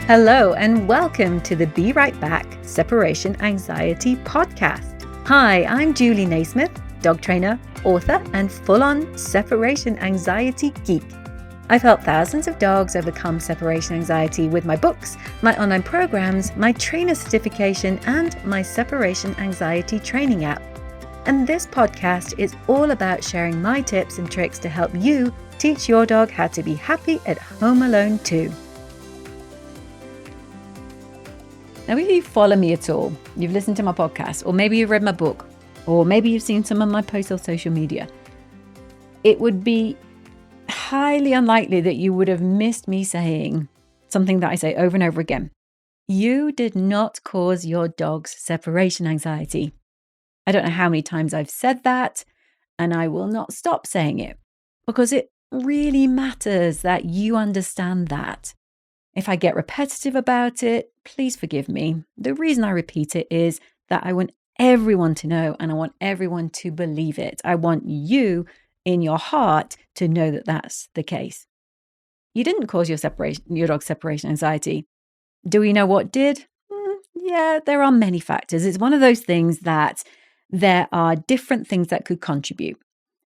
Hello and welcome to the Be Right Back Separation Anxiety Podcast. Hi, I'm Julie Naismith, dog trainer, author, and full-on separation anxiety geek. I've helped thousands of dogs overcome separation anxiety with my books, my online programs, my trainer certification, and my separation anxiety training app. And this podcast is all about sharing my tips and tricks to help you teach your dog how to be happy at home alone too. Now, if you follow me at all, you've listened to my podcast, or maybe you've read my book, or maybe you've seen some of my posts on social media, it would be highly unlikely that you would have missed me saying something that I say over and over again. You did not cause your dog's separation anxiety. I don't know how many times I've said that, and I will not stop saying it because it really matters that you understand that. If I get repetitive about it, please forgive me. The reason I repeat it is that I want everyone to know and I want everyone to believe it. I want you in your heart to know that that's the case. You didn't cause your dog's separation anxiety. Do we know what did? Yeah, there are many factors. It's one of those things that there are different things that could contribute.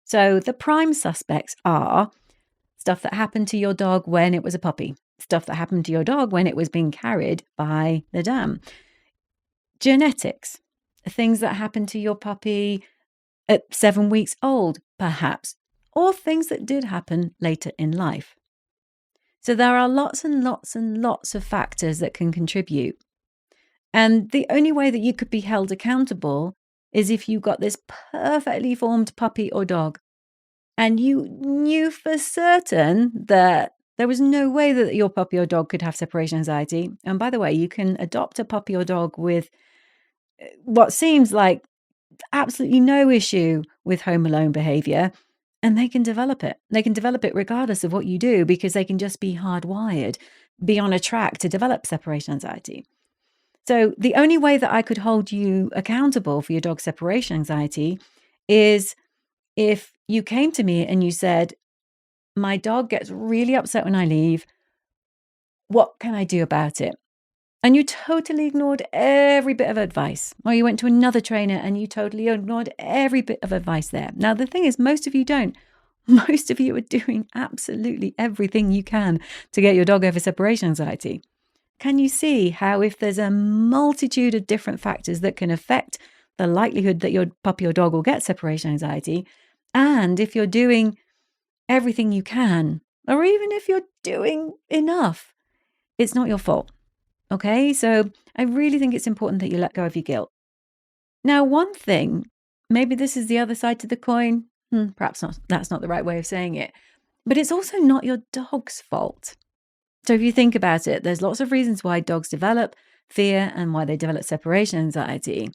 So the prime suspects are stuff that happened to your dog when it was a puppy. Stuff that happened to your dog when it was being carried by the dam. Genetics, things that happened to your puppy at 7 weeks old, perhaps, or things that did happen later in life. So there are lots and lots and lots of factors that can contribute. And the only way that you could be held accountable is if you got this perfectly formed puppy or dog and you knew for certain that there was no way that your puppy or dog could have separation anxiety. And by the way, you can adopt a puppy or dog with what seems like absolutely no issue with home alone behavior, and they can develop it. They can develop it regardless of what you do because they can just be hardwired, be on a track to develop separation anxiety. So the only way that I could hold you accountable for your dog's separation anxiety is if you came to me and you said, my dog gets really upset when I leave. What can I do about it? And you totally ignored every bit of advice. Or you went to another trainer and you totally ignored every bit of advice there. Now, the thing is, most of you don't. Most of you are doing absolutely everything you can to get your dog over separation anxiety. Can you see how if there's a multitude of different factors that can affect the likelihood that your puppy or dog will get separation anxiety, and if you're doing everything you can, or even if you're doing enough, it's not your fault. Okay, so I really think it's important that you let go of your guilt. Now, one thing, maybe this is the other side to the coin, perhaps not, that's not the right way of saying it, but it's also not your dog's fault. So if you think about it, there's lots of reasons why dogs develop fear and why they develop separation anxiety.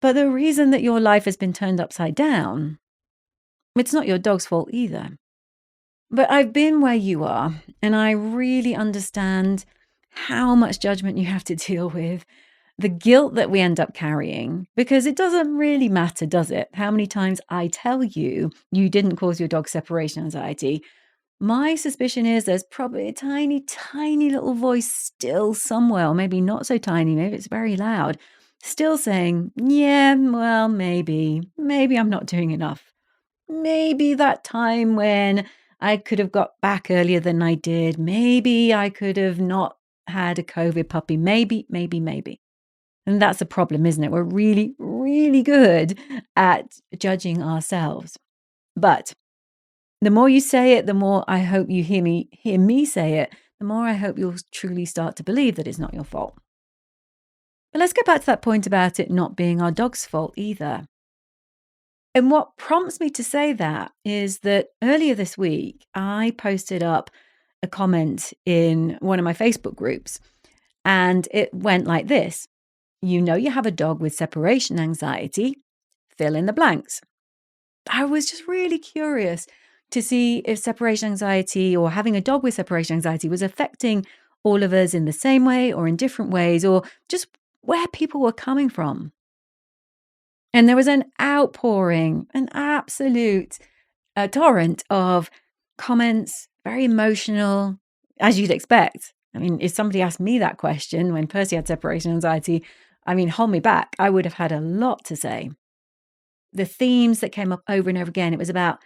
But the reason that your life has been turned upside down, it's not your dog's fault either. But I've been where you are, and I really understand how much judgment you have to deal with, the guilt that we end up carrying, because it doesn't really matter, does it? How many times I tell you you didn't cause your dog separation anxiety. My suspicion is there's probably a tiny, tiny little voice still somewhere, or maybe not so tiny, maybe it's very loud, still saying, yeah, well, maybe I'm not doing enough. Maybe that time when I could have got back earlier than I did. Maybe I could have not had a COVID puppy. Maybe. And that's a problem, isn't it? We're really, really good at judging ourselves. But the more you say it, the more I hope you hear me say it, the more I hope you'll truly start to believe that it's not your fault. But let's get back to that point about it not being our dog's fault either. And what prompts me to say that is that earlier this week, I posted up a comment in one of my Facebook groups, and it went like this. You know you have a dog with separation anxiety, fill in the blanks. I was just really curious to see if separation anxiety or having a dog with separation anxiety was affecting all of us in the same way or in different ways, or just where people were coming from. And there was an outpouring, an absolute torrent of comments, very emotional, as you'd expect, I mean, if somebody asked me that question when Percy had separation anxiety, I mean, hold me back, I would have had a lot to say. The themes that came up over and over again, it was about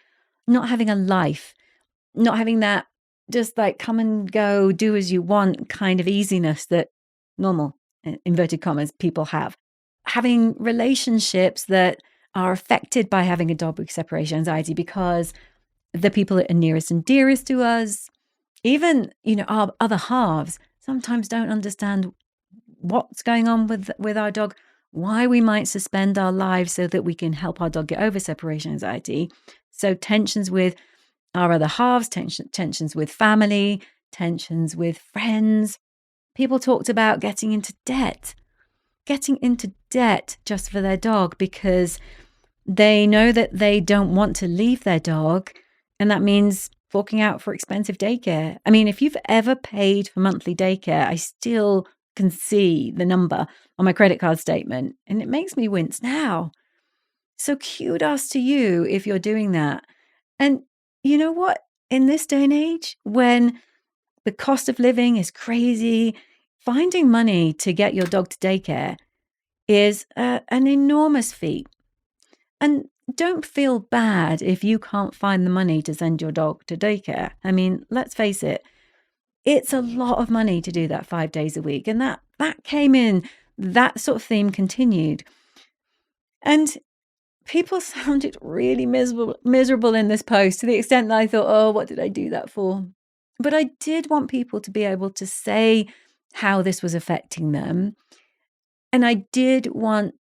not having a life, not having that just like come and go, do as you want kind of easiness that normal, inverted commas, people have. Having relationships that are affected by having a dog with separation anxiety because the people that are nearest and dearest to us, even, our other halves, sometimes don't understand what's going on with our dog, why we might suspend our lives so that we can help our dog get over separation anxiety. So tensions with our other halves, tensions with family, tensions with friends. People talked about getting into debt just for their dog because they know that they don't want to leave their dog. And that means forking out for expensive daycare. I mean, if you've ever paid for monthly daycare, I still can see the number on my credit card statement and it makes me wince now. So kudos to you if you're doing that. And you know what? In this day and age, when the cost of living is crazy, finding money to get your dog to daycare is an enormous feat. And don't feel bad if you can't find the money to send your dog to daycare. I mean, let's face it, it's a lot of money to do that 5 days a week. And that came in, that sort of theme continued. And people sounded really miserable in this post to the extent that I thought, oh, what did I do that for? But I did want people to be able to say how this was affecting them. And I did want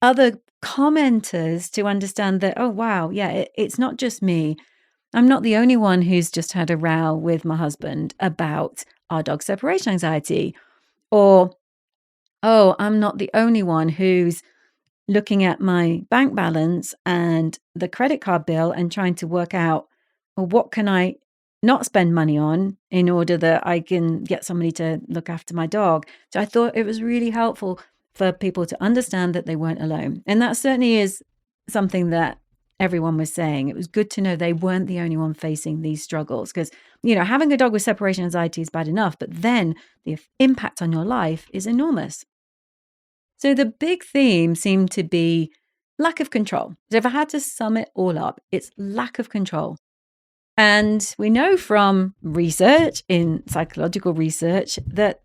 other commenters to understand that, oh, wow, yeah, it's not just me. I'm not the only one who's just had a row with my husband about our dog's separation anxiety. Or, oh, I'm not the only one who's looking at my bank balance and the credit card bill and trying to work out, well, what can I not spend money on in order that I can get somebody to look after my dog. So I thought it was really helpful for people to understand that they weren't alone. And that certainly is something that everyone was saying. It was good to know they weren't the only one facing these struggles because, having a dog with separation anxiety is bad enough, but then the impact on your life is enormous. So the big theme seemed to be lack of control. So if I had to sum it all up, it's lack of control. And we know from research, in psychological research, that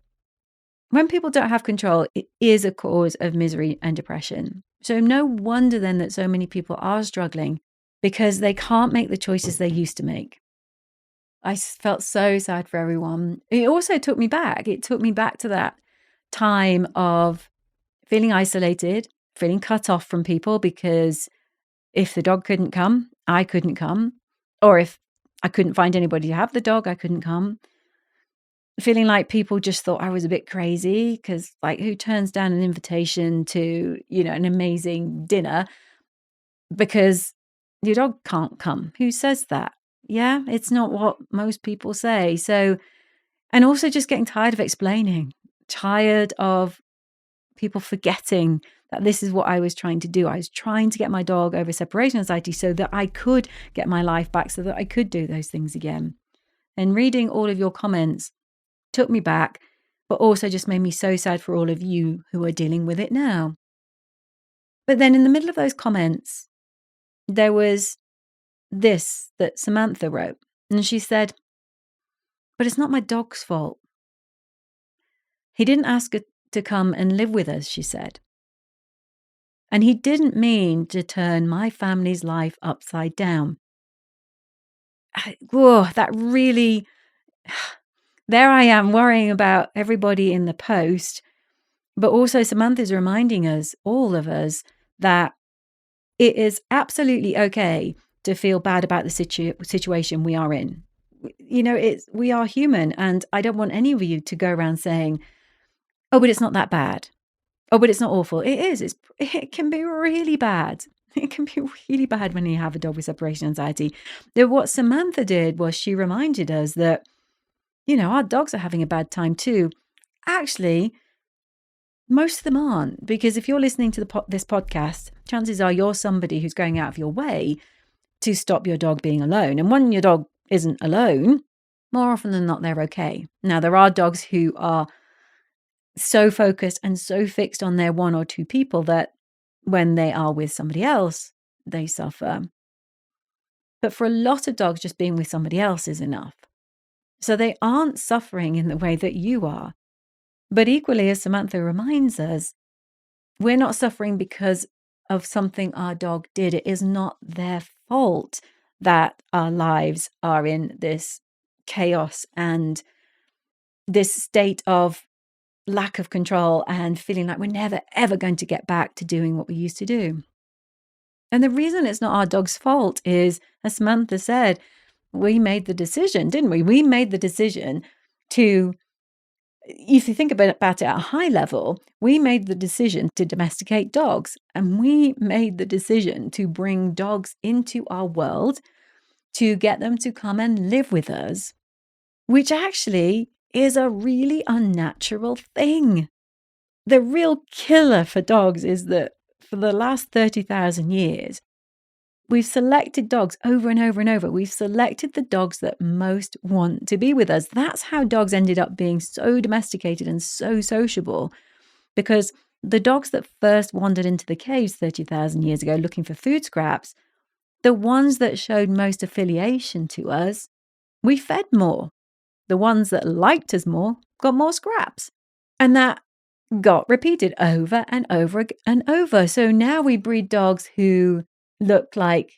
when people don't have control, it is a cause of misery and depression. So no wonder then that so many people are struggling because they can't make the choices they used to make. I felt so sad for everyone. It also took me back. It took me back to that time of feeling isolated, feeling cut off from people because if the dog couldn't come, I couldn't come. Or if I couldn't find anybody to have the dog, I couldn't come. Feeling like people just thought I was a bit crazy because, like, who turns down an invitation to, an amazing dinner because your dog can't come? Who says that? Yeah, it's not what most people say. So, and also just getting tired of explaining, tired of people forgetting that this is what I was trying to do. I was trying to get my dog over separation anxiety so that I could get my life back, so that I could do those things again. And reading all of your comments took me back, but also just made me so sad for all of you who are dealing with it now. But then in the middle of those comments, there was this that Samantha wrote. And she said, but it's not my dog's fault. He didn't ask her to come and live with us, she said. And he didn't mean to turn my family's life upside down. That really... There I am worrying about everybody in the post, but also Samantha's reminding us, all of us, that it is absolutely okay to feel bad about the situation we are in. We are human, and I don't want any of you to go around saying, oh, but it's not that bad. Oh, but it's not awful. It is. It can be really bad. It can be really bad when you have a dog with separation anxiety. What Samantha did was she reminded us that, our dogs are having a bad time too. Actually, most of them aren't, because if you're listening to this podcast, chances are you're somebody who's going out of your way to stop your dog being alone. And when your dog isn't alone, more often than not, they're okay. Now, there are dogs who are so focused and so fixed on their one or two people that when they are with somebody else, they suffer. But for a lot of dogs, just being with somebody else is enough. So they aren't suffering in the way that you are. But equally, as Samantha reminds us, we're not suffering because of something our dog did. It is not their fault that our lives are in this chaos and this state of lack of control and feeling like we're never, ever going to get back to doing what we used to do. And the reason it's not our dog's fault is, as Samantha said, we made the decision, didn't we? We made the decision to, if you think about it at a high level, we made the decision to domesticate dogs, and we made the decision to bring dogs into our world, to get them to come and live with us, which actually is a really unnatural thing. The real killer for dogs is that for the last 30,000 years, we've selected dogs over and over and over. We've selected the dogs that most want to be with us. That's how dogs ended up being so domesticated and so sociable, because the dogs that first wandered into the caves 30,000 years ago looking for food scraps, the ones that showed most affiliation to us, we fed more. The ones that liked us more got more scraps. And that got repeated over and over and over. So now we breed dogs who look like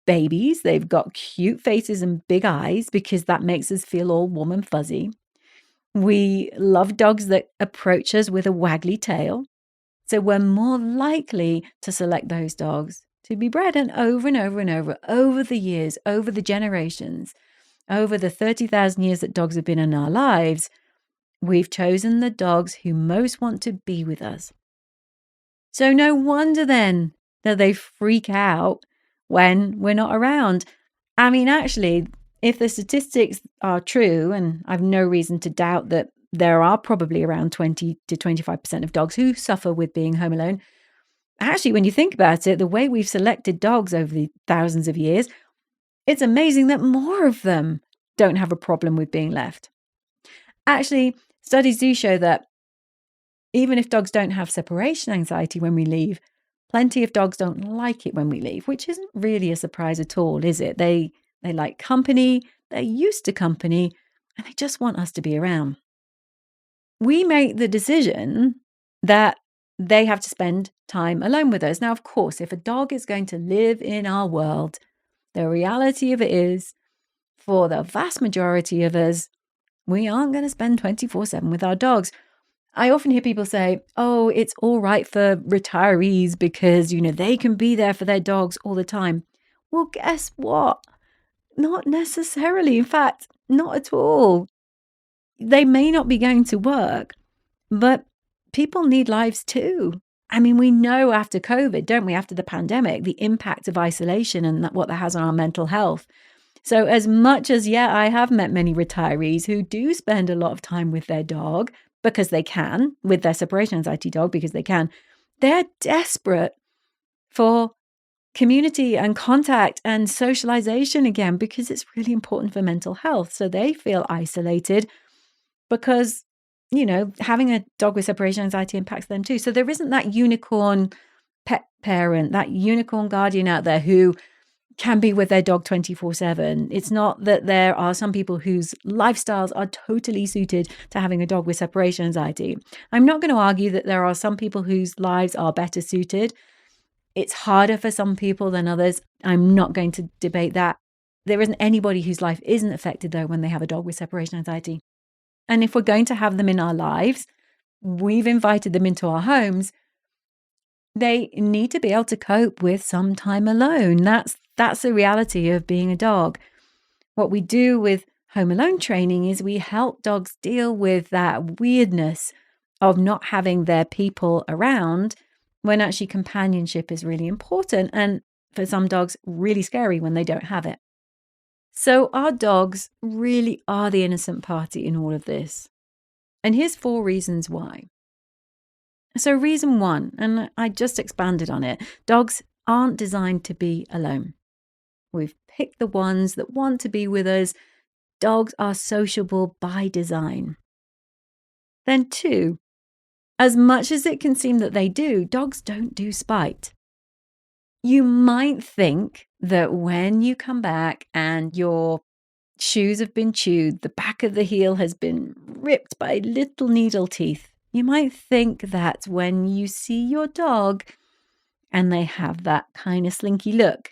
babies. They've got cute faces and big eyes because that makes us feel all warm and fuzzy. We love dogs that approach us with a waggly tail. So we're more likely to select those dogs to be bred. And over and over and over the years, over the generations, over the 30,000 years that dogs have been in our lives, we've chosen the dogs who most want to be with us. So no wonder then that they freak out when we're not around. I mean, actually, if the statistics are true, and I've no reason to doubt that there are probably around 20 to 25% of dogs who suffer with being home alone. Actually, when you think about it, the way we've selected dogs over the thousands of years, it's amazing that more of them don't have a problem with being left. Actually, studies do show that even if dogs don't have separation anxiety when we leave, plenty of dogs don't like it when we leave, which isn't really a surprise at all, is it? They like company, they're used to company, and they just want us to be around. We make the decision that they have to spend time alone with us. Now, of course, if a dog is going to live in our world, the reality of it is, for the vast majority of us, we aren't going to spend 24/7 with our dogs. I often hear people say, oh, it's all right for retirees because, they can be there for their dogs all the time. Well, guess what? Not necessarily. In fact, not at all. They may not be going to work, but people need lives too. I mean, we know after COVID, don't we, after the pandemic, the impact of isolation and what that has on our mental health. So as much as, I have met many retirees who do spend a lot of time with their dog because they can, with their separation anxiety dog because they can, they're desperate for community and contact and socialization again because it's really important for mental health. So they feel isolated because, having a dog with separation anxiety impacts them too. So there isn't that unicorn pet parent, that unicorn guardian out there who can be with their dog 24/7. It's not that there are some people whose lifestyles are totally suited to having a dog with separation anxiety. I'm not going to argue that there are some people whose lives are better suited. It's harder for some people than others. I'm not going to debate that. There isn't anybody whose life isn't affected, though, when they have a dog with separation anxiety. And if we're going to have them in our lives, we've invited them into our homes, they need to be able to cope with some time alone. That's the reality of being a dog. What we do with home alone training is we help dogs deal with that weirdness of not having their people around when actually companionship is really important. And for some dogs, really scary when they don't have it. So our dogs really are the innocent party in all of this. And here's 4 reasons why. So reason 1, and I just expanded on it, dogs aren't designed to be alone. We've picked the ones that want to be with us dogs are sociable by design. Then 2, as much as it can seem that they do, dogs don't do spite. You might think that when you come back and your shoes have been chewed, the back of the heel has been ripped by little needle teeth. You might think that when you see your dog and they have that kind of slinky look,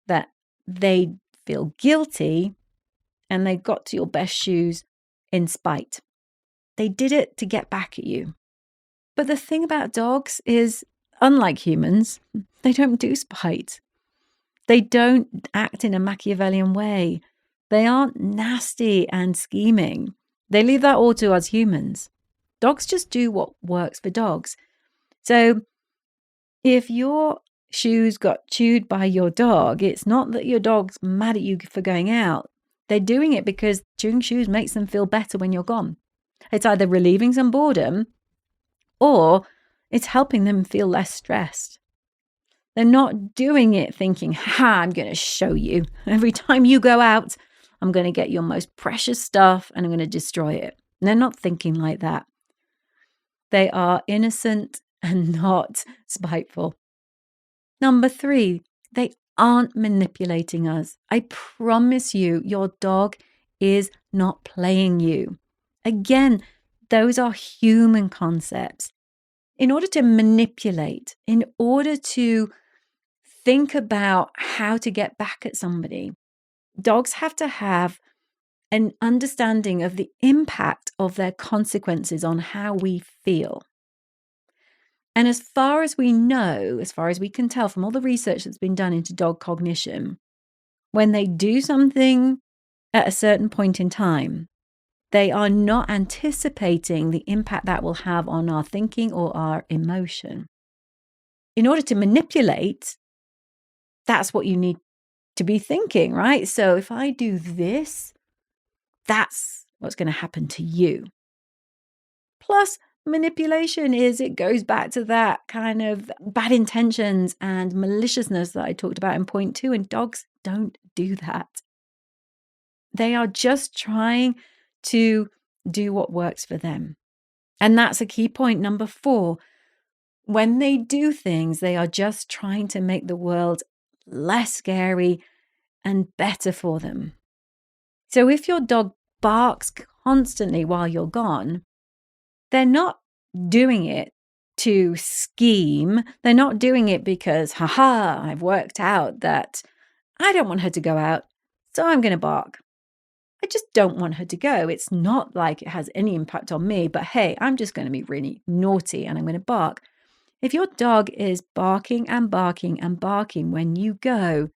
that they feel guilty and they got to your best shoes in spite. They did it to get back at you. But the thing about dogs is, unlike humans, they don't do spite. They don't act in a Machiavellian way. They aren't nasty and scheming. They leave that all to us humans. Dogs just do what works for dogs. So if your shoes got chewed by your dog, it's not that your dog's mad at you for going out. They're doing it because chewing shoes makes them feel better when you're gone. It's either relieving some boredom or it's helping them feel less stressed. They're not doing it thinking, ha, I'm going to show you. Every time you go out, I'm going to get your most precious stuff and I'm going to destroy it. And they're not thinking like that. They are innocent and not spiteful. Number 3, they aren't manipulating us. I promise you, your dog is not playing you. Again, those are human concepts. In order to manipulate, in order to think about how to get back at somebody, dogs have to have an understanding of the impact of their consequences on how we feel. And as far as we know, as far as we can tell from all the research that's been done into dog cognition, when they do something at a certain point in time, they are not anticipating the impact that will have on our thinking or our emotion. In order to manipulate, that's what you need to be thinking, right? So if I do this, that's what's going to happen to you. Plus, manipulation it goes back to that kind of bad intentions and maliciousness that I talked about in point 2, and dogs don't do that. They are just trying to do what works for them. And that's a key point. Number 4, when they do things, they are just trying to make the world less scary and better for them. So if your dog barks constantly while you're gone, they're not doing it to scheme. They're not doing it because, haha, I've worked out that I don't want her to go out, so I'm going to bark. I just don't want her to go. It's not like it has any impact on me, but hey, I'm just going to be really naughty and I'm going to bark. If your dog is barking and barking and barking when you go,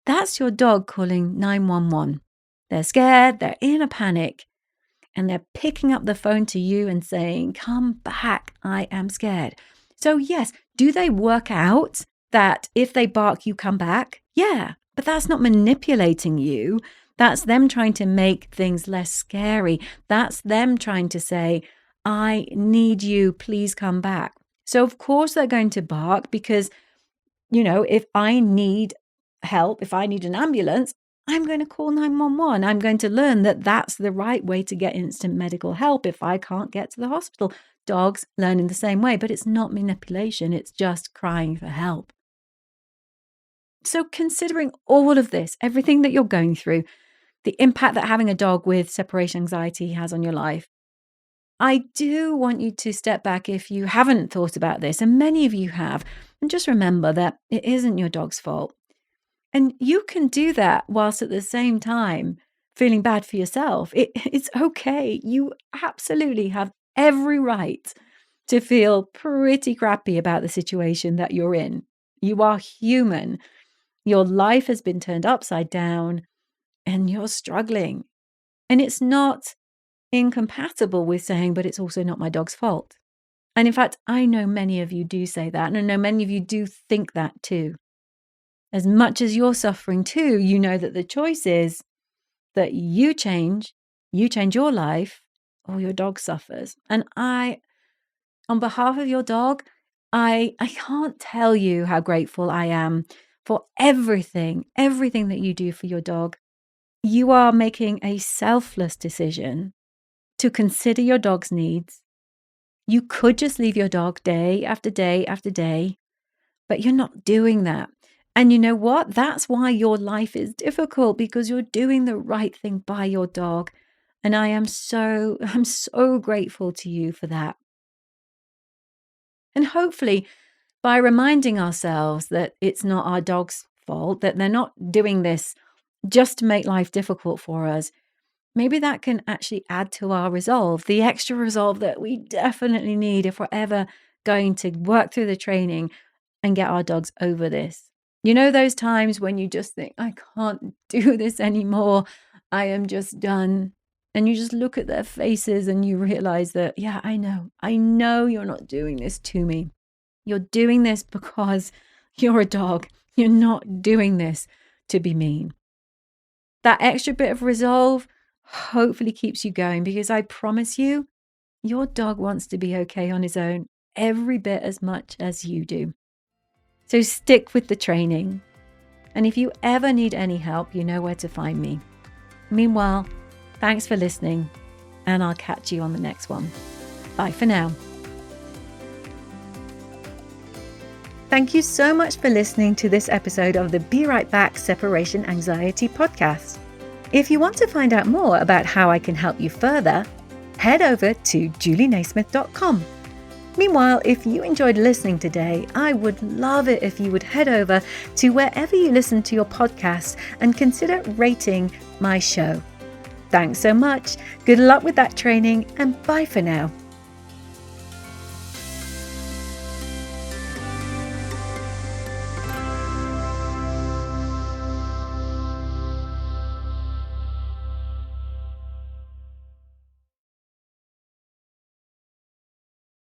that's your dog calling 911. They're scared, they're in a panic, and they're picking up the phone to you and saying, come back, I am scared. So yes, do they work out that if they bark, you come back? Yeah, but that's not manipulating you. That's them trying to make things less scary. That's them trying to say, I need you, please come back. So of course they're going to bark because, if I need help, if I need an ambulance, I'm going to call 911. I'm going to learn that that's the right way to get instant medical help if I can't get to the hospital. Dogs learn in the same way, but it's not manipulation. It's just crying for help. So considering all of this, everything that you're going through, the impact that having a dog with separation anxiety has on your life, I do want you to step back if you haven't thought about this, and many of you have, and just remember that it isn't your dog's fault. And you can do that whilst at the same time feeling bad for yourself. It's okay. You absolutely have every right to feel pretty crappy about the situation that you're in. You are human. Your life has been turned upside down and you're struggling. And it's not incompatible with saying, but it's also not my dog's fault. And in fact, I know many of you do say that. And I know many of you do think that too. As much as you're suffering too, you know that the choice is that you change your life, or your dog suffers. And on behalf of your dog, I can't tell you how grateful I am for everything that you do for your dog. you are making a selfless decision to consider your dog's needs. You could just leave your dog day after day after day, but you're not doing that. And you know what? That's why your life is difficult, because you're doing the right thing by your dog. And I'm so grateful to you for that. And hopefully, by reminding ourselves that it's not our dog's fault, that they're not doing this just to make life difficult for us, maybe that can actually add to our resolve, the extra resolve that we definitely need if we're ever going to work through the training and get our dogs over this. You know, those times when you just think, I can't do this anymore, I am just done. And you just look at their faces and you realize that, yeah, I know you're not doing this to me. You're doing this because you're a dog. You're not doing this to be mean. That extra bit of resolve hopefully keeps you going, because I promise you, your dog wants to be okay on his own every bit as much as you do. So stick with the training. And if you ever need any help, you know where to find me. Meanwhile, thanks for listening, and I'll catch you on the next one. Bye for now. Thank you so much for listening to this episode of the Be Right Back Separation Anxiety podcast. If you want to find out more about how I can help you further, head over to julienaismith.com. Meanwhile, if you enjoyed listening today, I would love it if you would head over to wherever you listen to your podcast and consider rating my show. Thanks so much. Good luck with that training, and bye for now.